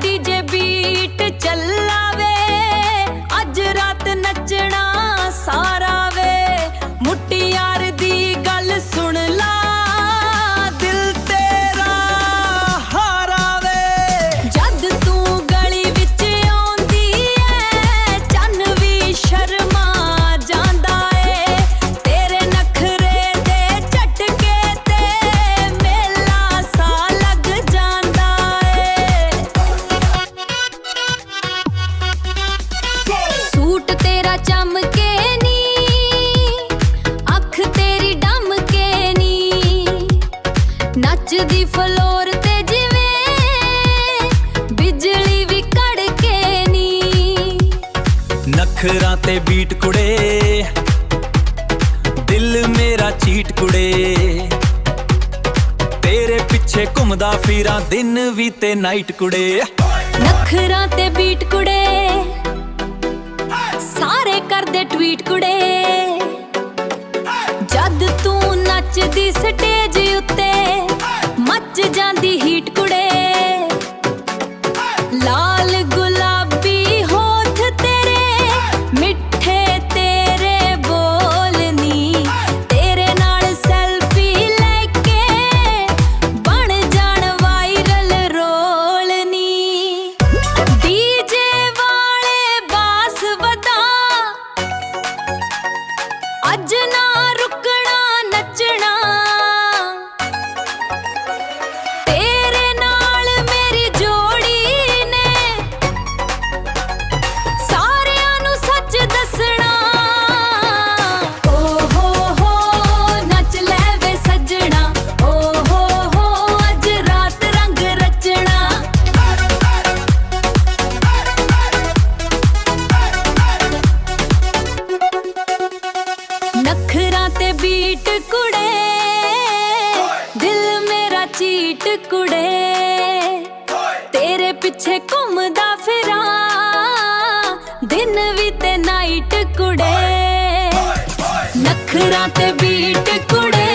DJ beat चला वे अज रात नचना सारा वे मुटियार दी गल सुन ला दिल तेरा हारा वे जद तू गली विच आउंदी ऐ चन भी शर्मा जांदा ऐ तेरे नखरे दे झटके ते मेला सा लग जांदा ऐ सूट तेरा चमके नी अख तेरी डमके नी नचदी फ्लोर ते जिवें बिजली भी कड़के नी नखरां ते बीट कुड़े दिल मेरा चीट कुड़े तेरे पिछे घुमदा फिरां दिन भी ते नाइट कुड़े नखरां ते बीट कुड़े सारे करदे ट्वीट कुड़े जद तू नचदी स्टेज उत्ते मच जांदी हीट कुड़े लाल गुलाबी होठ तेरे मिठे तेरे बोल नी तेरे नाल सेल्फी लेके बन जाण वायरल रोल नी डीजे वाले बास वदा अज ना रुकना नचना तेरे नाल मेरी जोड़ी ने सारियां नू सच दसना ओ हो नच ले वे सजना ओ हो अज रात रंग रचना नखरां ते बीट कुड़े दिल मेरा चीट कुड़े तेरे पिछे घुमदा फिरां दिन भी ते नाइट कुड़े नखरां ते बीट कुड़े